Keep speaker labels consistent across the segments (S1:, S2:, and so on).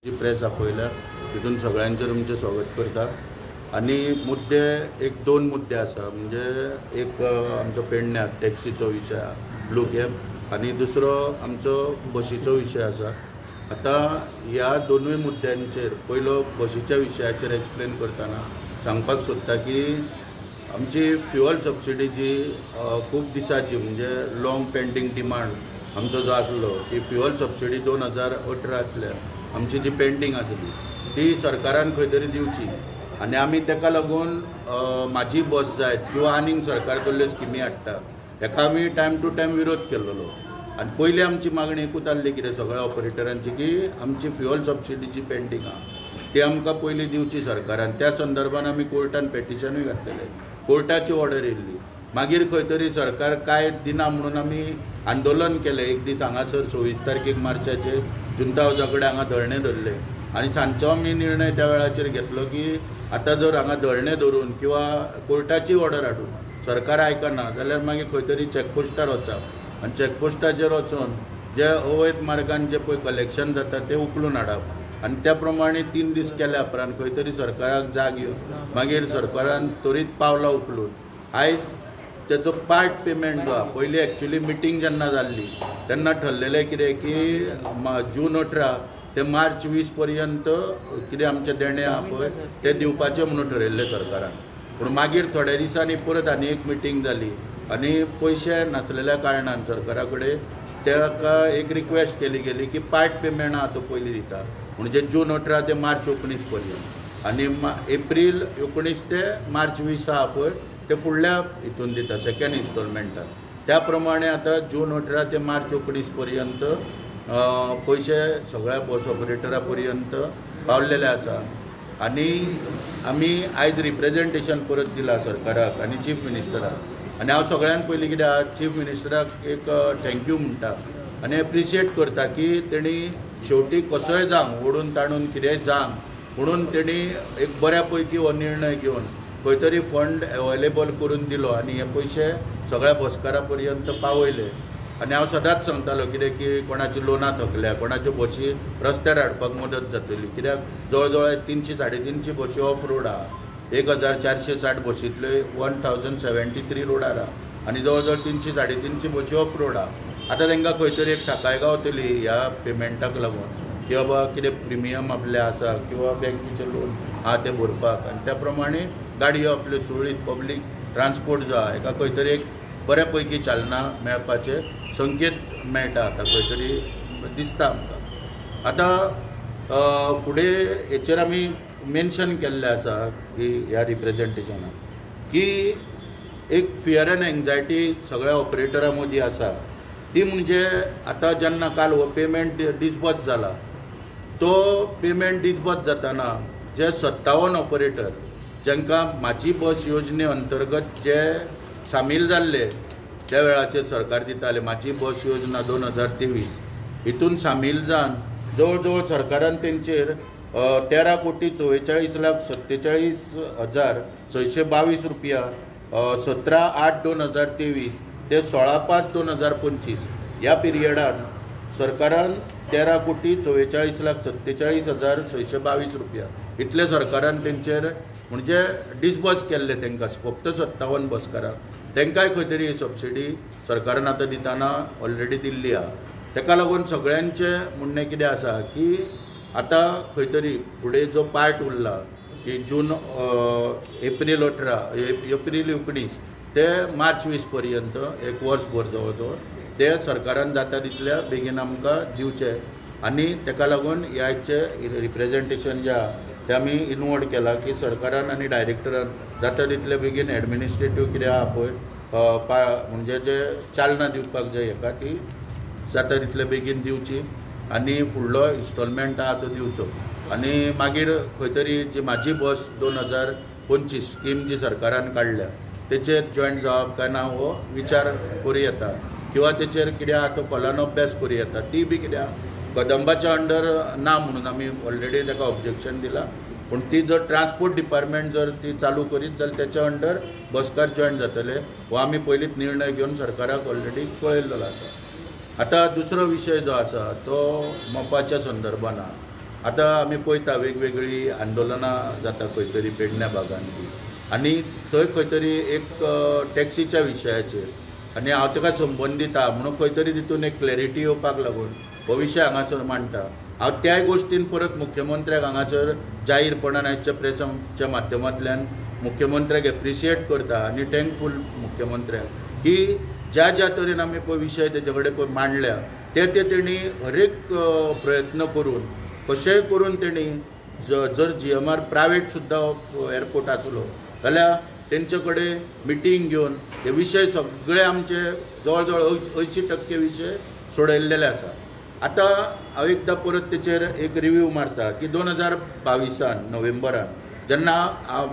S1: जी press आपयल्या तितून सगळ्यांचेर तुमचें स्वागत करता। आनी मुद्दे एक दोन मुद्दे आसा, म्हणजे एक आमचो पेडण्यां टॅक्सीचो विशय ब्लू कॅब आनी दुसरो आमचो बसीचो विशय आसा। आता ह्या दोनूय मुद्द्यांचेर पयलो बसीच्या विशयाचेर एक्सप्लेन करतना सांगपाक सोदता की आमची फ्युअल सबसिडी जी खूब दिसाची म्हणजे लॉंग पेंडिंग डिमांड आमचो जो आसलो की फ्युअल सबसिडी 2018 आमची जी पेंडिंग आसली ती सरकारान खंय तरी दिवची आनी आमी तेका लागून म्हाजी बस जायत किंवा आनीक सरकार कडल्यो स्किमी हाडटा तेका आमी टायम टू टायम विरोध केल्लो। आनी पयली आमची मागणी एकूच आसली कितें सगळ्या ऑपरेटरांची की आमची फ्युअल सबसिडी जी पेंडिंग आहा ती आमकां पयली दिवची सरकारान। त्या संदर्भान आमी कोर्टान पेटिशनूय घातलेलें, कोर्टाची ऑर्डर येयल्ली। मागीर खंय तरी सरकार काय दिना म्हणून आमी आंदोलन केलें। एक दीस हांगासर 26 तारखेक मार्चाचेर जुंता हाऊसा कडेन हांगा धरणे धरले आनी सांजचो आमी निर्णय त्या वेळाचेर घेतलो की आतां जर हांगा धरणे धरून किंवा कोर्टाची ऑर्डर हाडून सरकार आयकना जाल्यार मागीर खंय तरी चॅकपोस्टार वचप आनी चॅकपोस्टाचेर वचून जे अवैध मार्गान जे पळय कलेक्शन जाता तें उखलून हाडप आनी त्या प्रमाणे 3 दीस केल्या उपरांत खंय तरी सरकाराक जाग येवन मागीर सरकारान त्वरीत पावलां उखलून आयज तेजो पार्ट पेमेंट जो आहा पयलीं एक्चुअली मिटींग जेन्ना जाल्ली तेन्ना ठरलेलें कितें की जून 18 ते मार्च 20 पर्यंत कितें आमचे देणे आहा पळय ते दिवपाचे म्हणून ठरयल्लें सरकारान। पूण मागीर थोड्या दिसांनी परत आनी एक मिटींग जाली आनी पयशे नासलेल्या कारणान सरकारा कडेन ताका एक रिक्वेस्ट केली गेली की पार्ट पेमेंट आहा तो पयलीं दिता म्हणजे जून 18 ते मार्च 19 पर्यंत आनी एप्रील 19 ते मार्च 20 आहा पळय ते फुडल्या हितून दिता सेकंड इन्स्टॉलमेंटान। त्या प्रमाणे आतां जून 18 ते मार्च 19 पर्यंत पयशे सगळ्या बस ऑपरेटरा पर्यंत पावलेले आसा। आनी आमी आयज रिप्रेजेंटेशन परत दिला सरकाराक आनी चीफ मिनिस्टराक आनी हांव सगळ्यान पयलीं कितें आहा चीफ मिनिस्टराक एक थँक्यू म्हणटा आनी एप्रिशिएट करता की तेणी शेवटी कसोय जावं ओडून ताणून कितेंय जावं म्हणून तेणी एक बऱ्या पैकी हो निर्णय घेवन खंय तरी फंड अवेलेबल करून दिलो आनी हे पयशे सगळ्या बसकारां पर्यंत पावयले। आनी हांव सदांच सांगतालो कितें की कोणाची लोनां थकल्या कोणाच्यो बसी रस्त्यार हाडपाक मदत जातली कित्याक जवळ जवळ 300-350 बसी ऑफ रोड आहा 1460 बसींतल्यो 1073 रोडार आहा आनी जवळ जवळ 300-350 बसी ऑफ रोड आहा। आतां तांकां खंय तरी एक थाकाय गावतली ह्या पेमेंटाक लागून की बाबा कितें प्रिमियम आपले आसा किंवा बँकेचें लोन आहा तें भरपाक आनी त्या प्रमाणे गाडयो आपल्यो सुरळीत पब्लीक ट्रान्सपोर्ट जो आहा हेका खंय तरी एक बऱ्या पैकी चालना मेळपाचे संकेत मेळटा आतां खंय तरी दिसता आमकां। आतां फुडें हेचेर आमी मेन्शन केल्लें आसा की ह्या रिप्रेजेंटेशनाक की एक फियर एंड एंग्जायटी सगळ्या ऑपरेटरां मदीं आसा ती म्हणजे आतां जेन्ना काल हो पेमेंट डिसबर्स जाला तो पेमेंट डिसबर्स जाताना जे 57 ऑपरेटर जांकां म्हाजी बस योजने अंतर्गत जे सामील जाल्ले त्या वेळाचेर सरकार दिताले म्हाजी बस योजना 2023 हितून सामील जावन जवळ जवळ सरकारान तेंचेर 13,47,47,622 रुपया 17/8/2023 ते 16/5/2025 ह्या पिरियडान सरकारान 13,44,47,622 रुपया इतले सरकारान तेंचेर म्हणजे डिसबर्स केल्ले तांकां फक्त 57 बसकारांक तांकांय खंय तरी ही सबसिडी सरकारान आतां दिताना ऑलरेडी दिल्ली आहा। ताका लागून सगळ्यांचें म्हणणें कितें आसा की आतां खंय तरी फुडें जो पार्ट उरला की एप्रील 19 ते मार्च 20 पर्यंत एक वर्सभर जवळ जवळ ते सरकारान जाता तितल्या बेगीन आमकां दिवचे आनी ताका लागून ह्याचे रिप्रेजेंटेशन जें आहा तें आमी इनवोर्ड केलां की सरकारान आनी डायरेक्टरान जाता तितले बेगीन एडमिनिस्ट्रेटीव कितें आहा पळय म्हणजे जे चालना दिवपाक जाय हेका ती जाता तितले बेगीन दिवची आनी फुडलो इन्स्टॉलमेंट आहा तो दिवचो आनी मागीर खंय तरी जी म्हाजी बस 2025 स्कीम जी सरकारान काडल्या तेचेर जॉयंट जावप काय ना हो विचार करूं येता किंवा तेचेर कितें आहा तो खोलान अभ्यास करूं येता। ती बी कितें आहा कदंबाच्या अंडर ना म्हणून आमी ऑलरेडी ताका ऑब्जेक्शन दिलां पूण ती जर ट्रान्सपोर्ट डिपार्टमेंट जर ती चालू करीत जाल्यार तेच्या अंडर बसकार जॉयन जातले हो आमी पयलींच निर्णय घेवन सरकाराक ऑलरेडी कळयल्लो आसा। आतां दुसरो विशय जो आसा तो मोपाच्या संदर्भान आहा आतां आमी पळयता वेगवेगळी आंदोलनां जाता खंय तरी पेडण्या भागांत बी, आनी थंय खंय तरी एक टॅक्सीच्या विशयाचेर आनी हांव ताका संबंदीत आहा म्हणून खंय तरी तितून एक क्लॅरिटी येवपाक लागून हो विशय हांगासर मांडटा। हांव त्याय गोश्टीन परत मुख्यमंत्र्याक हांगासर जाहीरपणान आयच्या प्रेसाच्या माध्यमांतल्यान मुख्यमंत्र्याक एप्रिशिएट करता आनी थँकफूल मुख्यमंत्र्याक की ज्या ज्या तरेन आमी पळय विशय तेजे कडेन पळय मांडल्या ते तेणी हर एक प्रयत्न करून कशेंय करून तेणी जर GMR प्रायवेट सुद्दां एअरपोर्ट आसलो जाल्यार तेंचे कडेन मिटींग घेवन हे विशय सगळे आमचे जवळ जवळ 80% विशय सोडयल्लेले आसा। आतां हांव एकदां परत तेचेर एक रिव्यू मारता की 2022 नोव्हेंबरान जेन्ना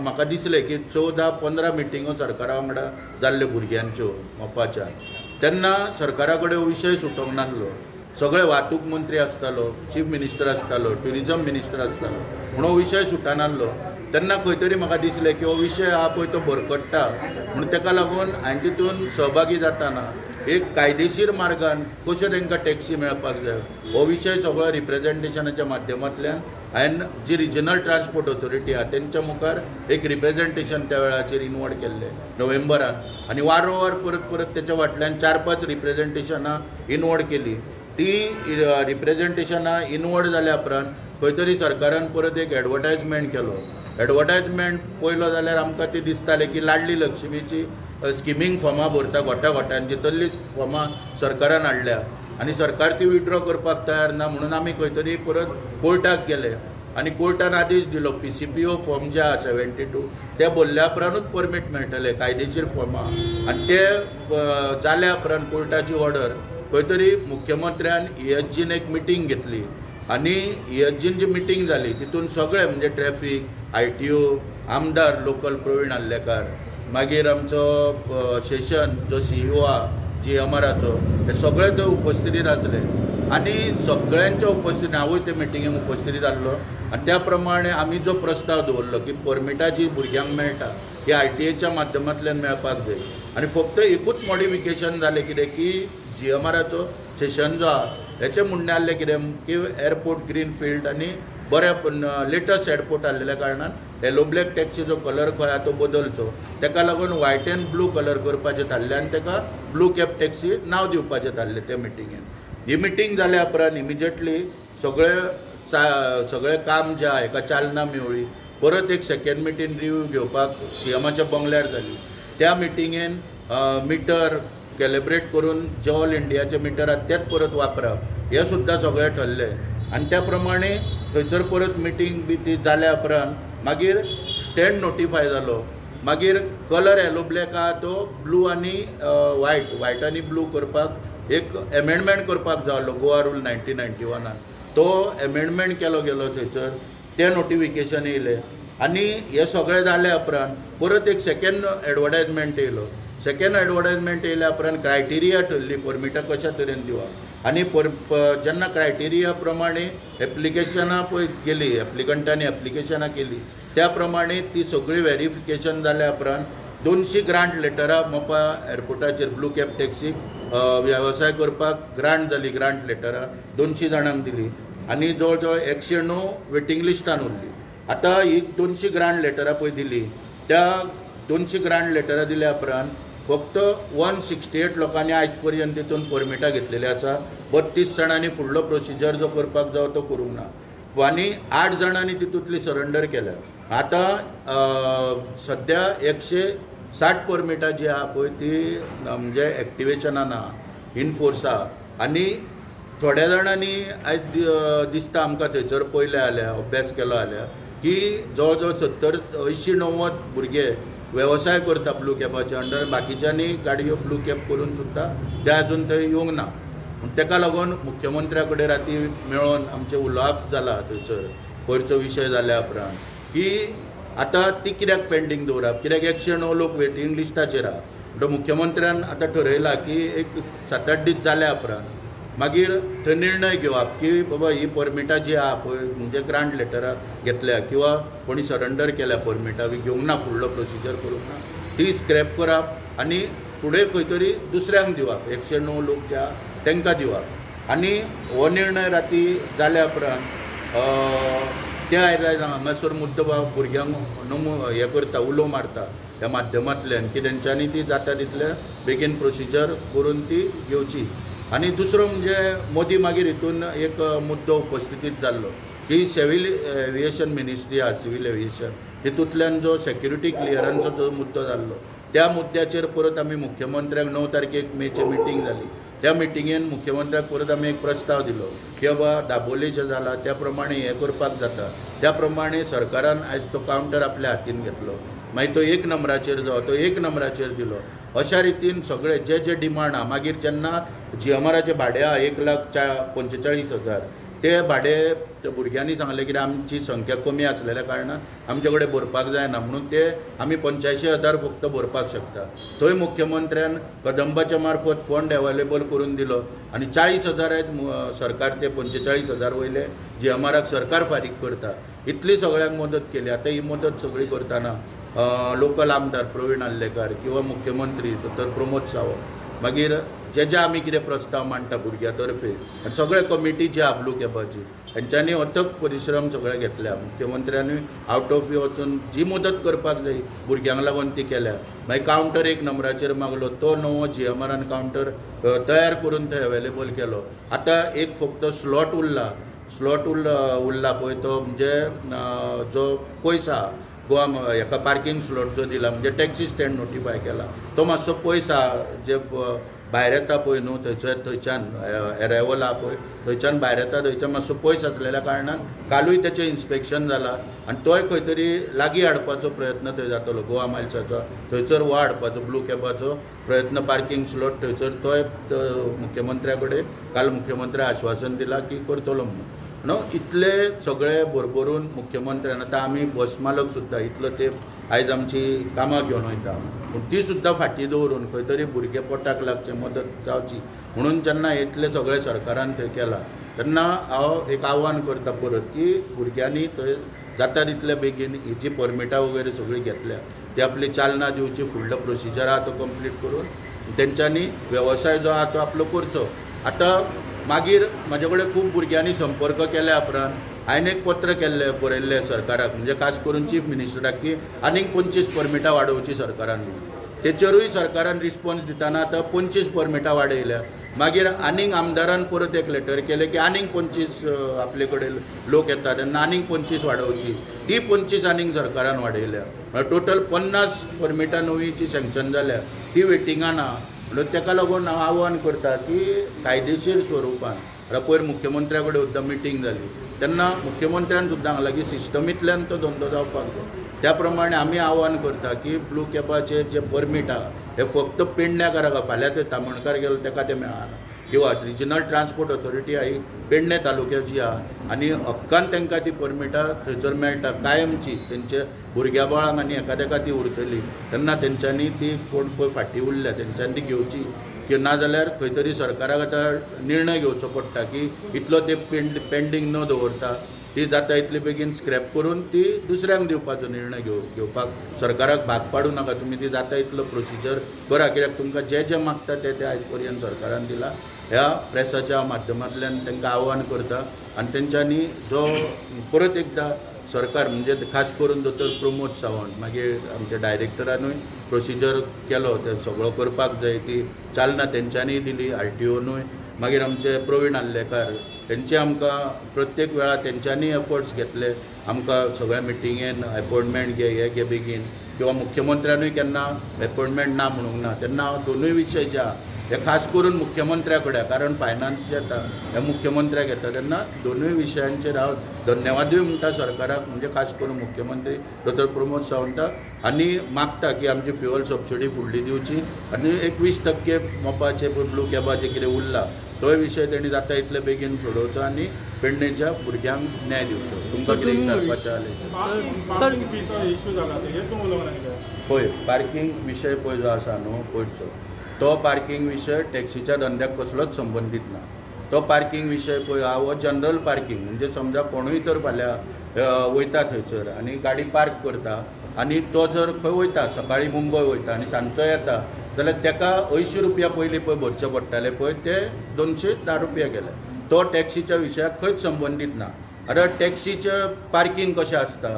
S1: म्हाका दिसलें की 14-15 मिटिंगो सरकारा वांगडा जाल्ल्यो भुरग्यांच्यो मोपाच्या, तेन्ना सरकारा कडेन हो विशय सुटोंक नासलो। सगळे वाहतूक मंत्री आसतालो, चीफ मिनिस्टर आसतालो, ट्युरिजम मिनिस्टर आसतालो, म्हणून हो विशय सुटनासलो। तेन्ना खंय तरी म्हाका दिसलें की हो विशय आहा पळय तो भरकट्टा, म्हणून ताका लागून हांवें तितून सहभागी जाताना एक कायदेशीर मार्गान कशें तांकां टॅक्सी मेळपाक जाय हो विशय सगळो रिप्रेझेंटेशनाच्या माध्यमांतल्यान हांवें जी रिजनल ट्रान्सपोर्ट ऑथॉरिटी आहा तेंच्या मुखार एक रिप्रेझेंटेशन त्या वेळाचेर इनवॉर्ड केल्लें नोव्हेंबरान, आनी वारंवार परत परत तेच्या फाटल्यान 4-5 रिप्रेझेंटेशनां इनवॉर्ड केली। ती रिप्रेझेंटेशनां इनवॉर्ड जाल्या उपरांत खंय तरी सरकारान परत एक एडवर्टायजमेंट केलो। एडवर्टायजमेंट पळयलो जाल्यार आमकां ती दिसतालें की लाडली लक्ष्मीची स्किमींग फॉर्मां भरता गोट्यांची तल्लीच फॉर्मां सरकारान हाडल्या आनी सरकार ती विथड्रॉ करपाक तयार ना, म्हणून आमी खंय तरी परत कोर्टाक गेले आनी कोर्टान आदेश दिलो PCPO फॉर्म जे आहा 72 ते भरल्या उपरांतूच परमीट मेळटले कायदेशीर फॉर्मां, आनी ते जाल्या उपरांत कोर्टाची ऑर्डर खंय तरी मुख्यमंत्र्यान ESGन एक मिटींग घेतली आनी ESGन जी मिटींग जाली तितून सगळे म्हणजे ट्रॅफिक, ITO, आमदार लोकल प्रवीण आल्लेकार, मागीर आमचो सेशन जो CEO आहा GMRचो हे सगळे थंय उपस्थितीत आसले आनी सगळ्यांच्या उपस्थितीत हांवूय ते मिटिंगेक उपस्थितीत आसलो आनी त्या प्रमाणे आमी जो प्रस्ताव दवरलो की परमिटां जी भुरग्यांक मेळटा ही ITA माध्यमांतल्यान मेळपाक जाय आनी फक्त एकूच मॉडिफिकेशन जालें कितें की GMRचो सेशन जो आहा हेचें म्हणणें आसलें कितें की एअरपोर्ट ग्रीन फील्ड आनी बऱ्या लेटस्ट एअरपोर्ट आसलेल्या कारणान येलो ब्लॅक टॅक्सीचो कलर खंय आहा तो बदलचो, ताका लागून व्हायट एंड ब्लू कलर करपाचें थारलें आनी ताका ब्लू कॅप टॅक्सी नांव दिवपाचें थारलें त्या मिटिंगेन। ही मिटींग जाल्या उपरांत इमिजिएटली सगळें काम जें आहा हेका चालना मेळ्ळी। परत एक सेकंड मिटींग रिव्यू घेवपाक CMच्या बंगल्यार जाली। त्या मिटिंगेन मिटर कॅलिब्रेट करून जे ऑल इंडियाचे मिटर आहात तेच परत वापरप हें सुद्दां सगळें ठरलें आनी त्या प्रमाणे थंयसर परत मिटींग बी ती जाल्या उपरांत मागीर स्टँड नोटिफाय जालो, मागीर कलर येलो ब्लॅक आहा तो ब्लू आनी व्हायट आनी ब्लू करपाक एक एमेंडमेंट करपाक जावलो गोवा रूल 1991 तो एमेंडमेंट केलो गेलो थंयसर तें नोटिफिकेशन येयलें आनी हें सगळें जाल्या उपरांत परत एक सेकंड एडवर्टायजमेंट येयलो। सेकंड एडवर्टायजमेंट येयल्या उपरांत क्रायटेरिया ठरली परमिटां कशा तरेन दिवप आनी जेन्ना क्रायटेरिया प्रमाणे एप्लिकेशनां पळय गेली एप्लिकंटांनी एप्लिकेशनां केली त्या प्रमाणे ती सगळी व्हेरिफिकेशन जाल्या उपरांत 200 ग्रांट लेटरां मोपा एअरपोर्टाचेर ब्लू कॅप टॅक्सीक वेवसाय करपाक ग्रांट जाली। ग्रांट लेटरां 200 जाणांक दिली आनी जवळ जवळ 109 वेटिंग लिस्टान उरली। आतां ही 200 ग्रांट लेटरां पळय दिली त्या 200 ग्रांट लेटरां दिल्या उपरांत फक्त 168 लोकांनी आयज पर्यंत तितून परमिटां घेतलेली आसा। 32 जाणांनी फुडलो प्रोसिजर जो करपाक जाय तो करूंक ना आनी 8 जाणांनी तितूंतली सरेंडर केल्या। आतां सद्या 160 परमिटां जी आहा पळय ती म्हणजे एक्टिवेशनान आहा इनफोर्स आहा आनी थोड्या जाणांनी आयज दिसता आमकां थंयसर पयले जाल्यार अभ्यास केलो जाल्यार की जवळ जवळ 70-80-90 भुरगे वेवसाय करता ब्लू कॅपाच्या अंडर, बाकीच्यांनी गाडयो ब्लू कॅप करून सुद्दां ते अजून थंय येवंक ना। ताका लागून मुख्यमंत्र्या कडेन राती मेळोन आमचें उलोवप जालां थंयसर पयरचो विशय जाल्या उपरांत की आतां ती कित्याक पेंडींग दवरप, कित्याक 109 लोक वेटिंग लिस्टाचेर आहा। म्हणटकीर मुख्यमंत्र्यान आतां ठरयलां की एक 7-8 दीस जाल्या उपरांत मागीर थंय निर्णय घेवप की बाबा ही परमिटां जी आहा पळय म्हणजे ग्रांट लेटरां घेतल्या किंवा कोणी सरेंडर केल्या परमिटां घेवंक ना फुडलो प्रोसिजर करूंक ना ती स्क्रॅप करप आनी फुडें खंय तरी दुसऱ्यांक दिवप 109 लोक जे आहा तांकां दिवप। आनी हो निर्णय राती जाल्या उपरांत ते आयज हांगासर मुद्दो भुरग्यांक हे करता उलो मारता ह्या माध्यमांतल्यान की तेंच्यांनी ती जाता तितले बेगीन प्रोसिजर करून ती घेवची. आनी दुसरो म्हणजे मोदी मागीर हितून एक मुद्दो उपस्थितीत जाल्लो की सिव्हील एव्हिएशन मिनिस्ट्री आहा, सिव्हील एव्हिएशन तितूंतल्यान जो सेक्युरिटी क्लियरन्सचो जो मुद्दो जाल्लो त्या मुद्द्याचेर परत आमी मुख्यमंत्र्याक 9 तारखेक मेची मिटींग जाली. त्या मिटिंगेन मुख्यमंत्र्याक परत आमी एक प्रस्ताव दिलो की बाबा दाबोले जे जाला त्या प्रमाणे हें करपाक जाता. त्या प्रमाणे सरकारान आयज तो कावंटर आपल्या हातीन घेतलो. मागीर तो 1 नंबराचेर जो तो 1 नंबराचेर दिलो. अशा रितीन सगळे जे जे डिमांड आहा मागीर जेन्ना GMRचे भाडें आहा 1,45,000 ते भाडें त्या भुरग्यांनी सांगलें की आमची संख्या कमी आसलेल्या कारणान आमचे कडेन भरपाक जायना म्हणून ते आमी 85,000 फक्त भरपाक शकता. थंय मुख्यमंत्र्यान कदंबाच्या मार्फत फंड अवेलेबल करून दिलो आनी 40,000 आयज सरकार ते 45,000 वयले GMRक सरकार फारीक करता. इतली सगळ्यांक मदत केली. आतां ही मदत सगळी करतना लोकल आमदार प्रवीण आल्लेकर किंवा मुख्यमंत्री तर प्रमोद सावंत मागीर जे आमी कितें प्रस्ताव मांडटा भुरग्यां तर्फे आनी सगळे कमिटी जी आहा ब्लू कॅबाची तांच्यांनी अथक परिश्रम सगळे घेतल्या. मुख्यमंत्र्यांनी आवट ऑफ वचून जी मदत करपाक जाय भुरग्यांक लागून ती केल्या. मागीर कावंटर 1 नंबराचेर मागलो तो नवो GMRन कावंटर तयार करून थंय अवेलेबल केलो. आतां एक फक्त स्लॉट उरला पळय तो म्हणजे जो पयस आहा गोवा हेका पार्किंग स्लॉट जो दिला म्हणजे टॅक्सी स्टँड नोटिफाय केला तो मातसो पयस आहा. जे भायर येता पळय न्हू थंयच्यान एरायवल आहा पळय थंयच्यान भायर येता थंयच्यान मातसो पयस आसलेल्या कारणान कालूय तेचें इन्स्पेक्शन जालां आनी तोय खंय तरी लागीं हाडपाचो प्रयत्न थंय जातलो गोवा मायल्साचो. थंयसर हो हाडपाचो ब्लू कॅबाचो प्रयत्न पार्किंग स्लॉट थंयसर तोय मुख्यमंत्र्या कडेन काल मुख्यमंत्र्यान आश्वासन दिलां की करतलो म्हणून. नो इतले सगळे भरभरून मुख्यमंत्र्यान आतां आमी बस मालक सुद्दां इतलो तेंप आयज आमची कामां घेवन वयता पूण ती सुद्दां फाटीं दवरून खंय तरी भुरगे पोटाक लागचे मदत जावची म्हणून जेन्ना इतले सगळे सरकारान थंय केलां तेन्ना हांव एक आव्हान करता परत की भुरग्यांनी थंय जाता तितले बेगीन ही जी परमिटां वगैरे सगळी घेतल्या ती आपली चालना दिवची फुडलो प्रोसिजर आहा तो कंप्लीट करून तेंच्यांनी वेवसाय जो आहा तो आपलो करचो. आतां मागीर म्हाजे कडेन खूब भुरग्यांनी संपर्क केल्या उपरांत हांवें एक पत्र केल्लें बरयल्लें सरकाराक म्हणजे खास करून चीफ मिनिस्टराक की आनीक 25 परमिटां वाडोवची सरकारान. तेचेरूय सरकारान रिस्पॉन्स दितना आतां 25 परमिटां वाडयल्या. मागीर आनीक आमदारान परत एक लेटर केलें की आनीक 25 आपले कडेन लोक येता तेन्ना आनीक 25 वाडोवची. ती 25 आनीक सरकारान वाडयल्या. टोटल 50 परमिटां नवीं जी सँक्शन जाल्या ती वेटिंगान आहा. म्हणून ताका लागून हांव आव्हान करता की कायदेशीर स्वरुपान पयर मुख्यमंत्र्या कडेन सुद्दां मिटींग जाली तेन्ना मुख्यमंत्र्यान सुद्दां सांगलां की सिस्टमींतल्यान तो धंदो जावपाक जाय. त्या प्रमाणे आमी आव्हान करता की ब्लू कॅबाचे जे परमीट आहा हे फक्त पेडण्याकाराक फाल्यां ते तामणकार गेलो ताका ते मेळना किंवा रिजनल ट्रान्सपोर्ट ऑथॉरिटी आहा ही पेडणे तालुक्याची आहा आनी हक्कान तांकां ती परमिटां थंयसर मेळटा कायमची. तेंचे भुरग्या बाळांक आनी एकादेका ती उरतली तेन्ना तेंच्यांनी ती कोण पळय फाटीं उरल्या तेंच्यांनी ती घेवची की नाजाल्यार खंय तरी सरकाराक आतां निर्णय घेवचो पडटा की इतलो ते पेंडींग न दवरता ती जाता इतले बेगीन स्क्रॅप करून ती दुसऱ्यांक दिवपाचो निर्णय घेवपाक सरकाराक भाग पाडूं नाका. तुमी ती जाता इतलो प्रोसिजर करा कित्याक तुमकां जे जे मागता ते आयज पर्यंत सरकारान दिला. ह्या प्रेसाच्या माध्यमांतल्यान तांकां आव्हान करता आनी तेंच्यांनी जो परत एकदां सरकार म्हणजे खास करून दोतोर प्रमोद सावंत मागीर आमच्या डायरेक्टरानूय प्रोसिजर केलो ते सगळो करपाक जाय. ती चालना तेंच्यांनी दिली RTOनूय. मागीर आमचे प्रवीण आल्लेकर तेंचे आमकां प्रत्येक वेळा तेंच्यांनी एफर्ट्स घेतले आमकां सगळ्या मिटिंगेन अपॉयंटमेंट घे हे घे बेगीन किंवा मुख्यमंत्र्यानूय केन्ना अपॉयंटमेंट ना म्हणूंक ना तेन्ना हांव दोनूय विशय जे आहा हे खास करून मुख्यमंत्र्या कडेन कारण फायनान्स जे येता हे मुख्यमंत्र्याक येता तेन्ना दोनूय विशयांचेर हांव धन्यवादूय म्हणटा सरकाराक म्हणजे खास करून मुख्यमंत्री दोतोर प्रमोद सावंताक आनी मागता की आमची फ्युअल सबसिडी फुडली दिवची आनी 21% मोपाचे ब्लू कॅबाचे कितें उरला तो विशय तेणी जाता इतले बेगीन सोडोवचो आनी पेडणेच्या भुरग्यांक न्याय दिवचो. तुमकां कितें विचारपाचें पळय पार्किंग विशय पळय जो आसा न्हू पयरचो तो पार्किंग विशय टॅक्सीच्या धंद्याक कसलोच संबंदीत ना. तो पार्किंग विशय पळय हो जनरल पार्किंग म्हणजे समजा कोणूय तर फाल्यां वयता थंयसर आनी गाडी पार्क करता आनी तो जर खंय वयता सकाळीं मुंबय वयता आनी सांजचो येता जाल्यार ताका 80 रुपया पयलीं पळय भरचे पडटाले पळय ते 210 रुपया गेले. तो टॅक्सीच्या विशयाक खंयच संबंदीत ना. आतां टॅक्सीचें पार्किंग कशें आसता,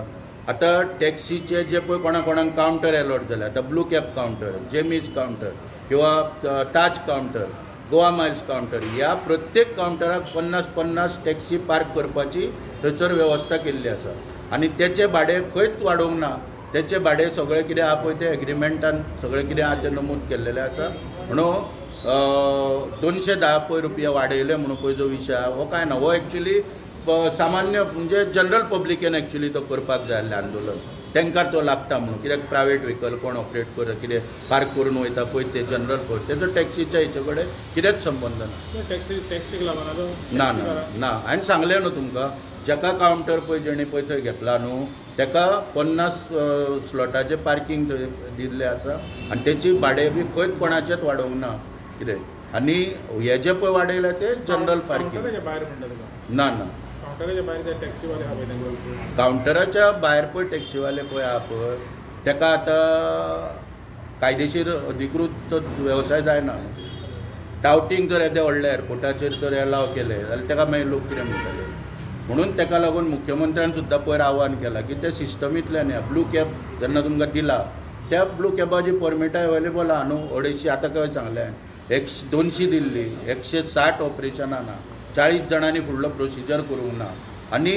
S1: आतां टॅक्सीचे जे पळय कोणाक कावंटर अलॉट जाल्या, आतां ब्लू कॅब कावंटर, जेमीज कावंटर किंवा ताज कावंटर, गोवा मायल्स कावंटर, ह्या प्रत्येक कावंटराक 50-50 टॅक्सी पार्क करपाची थंयसर वेवस्था केल्ली आसा आनी तेचें भाडें खंयच वाडोवंक ना. तेचें भाडें सगळें कितें आहा पळय तें एग्रिमेंटान सगळें कितें आहा तें नमूद केल्लेलें आसा. म्हणून 210 रुपया वाडयले म्हणून पळय जो विशय आहा हो काय ना, हो एक्चुली सामान्य म्हणजे जनरल पब्लिकेन एक्चुली तो करपाक जाय आसलें आंदोलन. तांकां तो लागता म्हणून, कित्याक प्रायवेट व्हेकल कोण ऑपरेट करता कितें पार्क करून वयता पळय ते जनरल पळय तेजो टॅक्सीच्या हेचे कडेन कितेंच संबंद ना.
S2: टॅक्सीक लागून
S1: ना ना ना हांवें सांगलें न्हू तुमकां, जाका कावंटर पळय जेणी पळय थंय घेतला न्हू ताका 50 स्लॉटाचें पार्किंग थंय दिल्लें आसा आनी तेची भाडें बी खंयच कोणाचेंच वाडोवंक ना कितें. आनी हे जे पळय वाडयला ते जनरल पार्किंग ना ना कावंटराच्या भायर पळय टॅक्सीवाले पळय आहा पळय ताका आतां कायदेशीर अधिकृत वेवसाय जायना. टावटींग जर येदे व्हडल्या एअरपोर्टाचेर जर एलाव केले जाल्यार ताका मागीर लोक कितें म्हणटले. म्हणून ताका लागून मुख्यमंत्र्यान सुद्दां पयर आव्हान केलां की ते सिस्टमींतल्यान ब्लू कॅब जेन्ना तुमकां दिला त्या ब्लू कॅबाची परमिटां अवेलेबल आहा न्हू 250. आतां काय सांगलें 200 दिल्ली, 160 ऑपरेशनां ना, 40 जाणांनी फुडलो प्रोसिजर करूंक ना आनी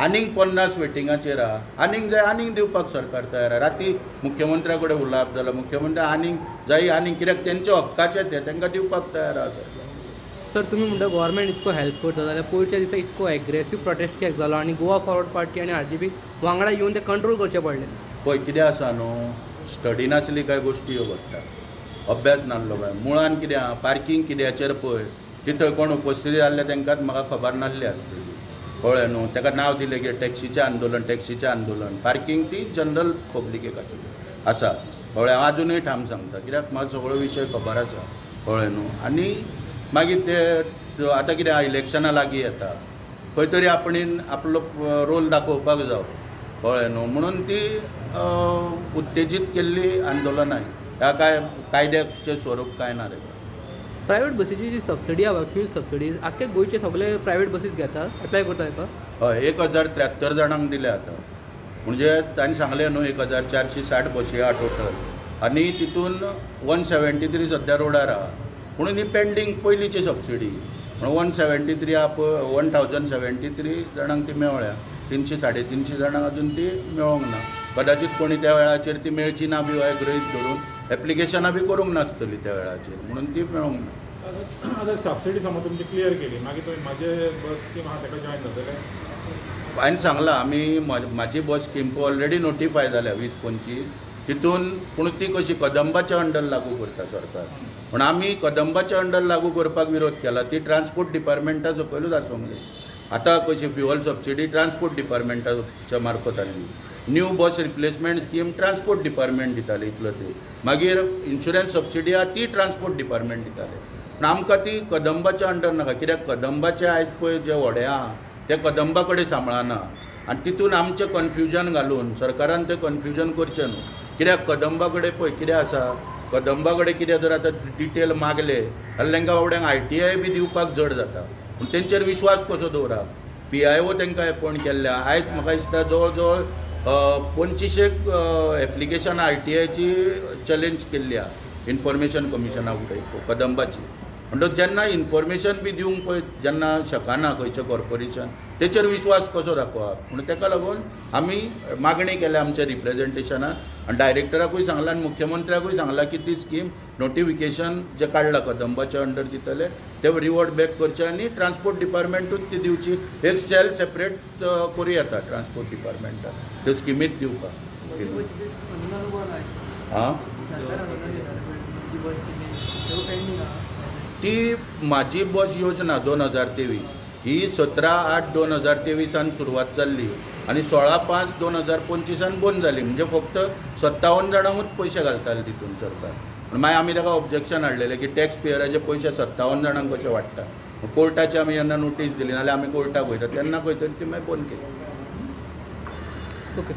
S1: आनीक 50 वेटिंगाचेर आहा. आनीक जाय आनीक दिवपाक सरकार तयार आहा. राती मुख्यमंत्र्या कडेन उलोवप जाल्यार मुख्यमंत्री आनीक जाय आनीक कित्याक तेंचे हक्काचें तें तांकां दिवपाक तयार आहा सरकार.
S3: सर तुमी म्हणटा गव्हर्मेंट इतको हेल्प करता जाल्यार पयरच्या दिसा इतको एग्रेसीव प्रोटेस्ट कित्याक जालो आनी गोवा फॉरवर्ड पार्टी आनी RGP वांगडा येवन ते कंट्रोल करचें पडलें.
S1: पळय कितें आसा न्हू, स्टडी नासली कांय गोश्टी ह्यो घडटा, अभ्यास नासलो काय. मुळान कितें आहा पार्किंग कित्याचेर पळय की थंय कोण उपस्थिती जाल्ले तांकां म्हाका खबर नासली आसतली कळ्ळें न्हू. ताका नांव दिलें की टॅक्सीचें आंदोलन. पार्किंग ती जनरल पब्लिकेक आसा कळ्ळें. हांव आजुनूय ठाम सांगता कित्याक म्हाका सगळो विशय खबर आसा कळ्ळें न्हू. आनी मागीर ते आतां कितें आहा इलेक्शनां लागीं येता खंय तरी आपणीन आपलो रोल दाखोवपाक जावं कळ्ळें न्हू. म्हणून ती उत्तेजीत केल्ली आंदोलनां ह्या काय कायद्याचें स्वरूप काय ना रे.
S3: प्रायवेट बसीची जी सबसिडी आहा फ्यूल सबसिडी आख्खे गोंयचे सगळे प्रायवेट बसीस घेतात एप्लाय करता ताका.
S1: हय 1073 जाणांक दिले आतां. म्हणजे तांणी सांगलें न्हू 1460 बसी आहा टोटल आनी तितून 173 सद्या रोडार आहा. म्हणून ही पेंडींग पयलींची सबसिडी म्हणून 173 आहा पळय 1073 जाणांक ती मेवळ्या. 300-350 जाणांक अजून ती मेळोंक ना. कदाचित कोणी त्या वेळाचेर ती मेळची ना बी अहें गृहीत धरून एप्लिकेशनां बी करूंक नासतली त्या वेळाचेर म्हणून ती मेळोंक ना.
S2: आतां सबसिडी समज तुमची क्लियर केली मागीर तुवें म्हाजे बस स्कीम आहा ताका जॉयन जातले.
S1: हांवें सांगलां आमी म्हाजी बस स्कीम पळय ऑलरेडी नोटिफाय जाल्या 20-25 तितून. पूण ती कशी कदंबाच्या अंडर लागू करता सरकार. पूण आमी कदंबाच्या अंडर लागू करपाक विरोध केला. ती ट्रान्सपोर्ट डिपार्टमेंटा सकयलूच आसूंक जाय. आतां कशी फ्युअल सबसिडी ट्रान्सपोर्ट डिपार्टमेंटाच्या मार्फत आसली. New bus replacement scheme transport department दिताले इतलो ते. मागीर इन्शुरन्स सबसिडी आहा ती ट्रान्सपोर्ट डिपार्टमेंट दिताले. पूण आमकां ती कदंबाच्या अंडर नाका कित्याक कदंबाचे आयज पळय जे व्हडे आहा ते कदंबा कडेन सांबाळना आनी तितून आमचें कन्फ्युजन घालून सरकारान तें कन्फ्युजन करचें न्हू. कित्याक कदंबा कडेन पळय कितें आसा कदंबा कडेन कितें जर आतां डिटेल मागले जाल्यार तांकां बाबड्यांक ITI बी दिवपाक जड जाता. पूण तेंचेर विश्वास कसो दवरप. PIO तांकां अपॉयंट केल्ल्या. आयज म्हाका दिसता जवळ जवळ 25 एप्लिकेशनां ITIची चॅलेंज केल्ली आहा इन्फॉर्मेशन कमिशना फुडें कदंबाची. म्हणटच जेन्ना इन्फॉर्मेशन बी दिवंक पळय जेन्ना शकना खंयचें कॉर्पोरेशन तेचेर विश्वास कसो दाखोवप. म्हणून ताका लागून आमी मागणी केल्या आमच्या रिप्रेझेंटेशनान आनी डायरेक्टराकूय सांगलां आनी मुख्यमंत्र्याकूय सांगलां की ती स्कीम नोटिफिकेशन जे काडलां कदंबाच्या अंडर दितले ते रिवर्ट बॅक करचे आनी ट्रान्सपोर्ट डिपार्टमेंटूच ती दिवची. एक सेल सेपरेट करूं येता ट्रान्सपोर्ट डिपार्टमेंटान त्यो स्किमीत दिवपाक. हां ती म्हाजी बस योजना 2023 ही 17/8/2023 सुरवात जाल्ली आनी 16/5/2025 बंद जाली. म्हणजे फक्त 57 जाणांकूच पयशे घालताले तितून सरकार. पूण मागीर आमी ताका ऑब्जेक्शन हाडलेलें की टॅक्स पेयराचे पयशे 57 जाणांक कशे वाडटा. कोर्टाची आमी जेन्ना नोटीस दिली नाल्यार आमी कोर्टाक वयता तेन्ना खंय तरी ती मागीर बंद केली.
S3: ओके.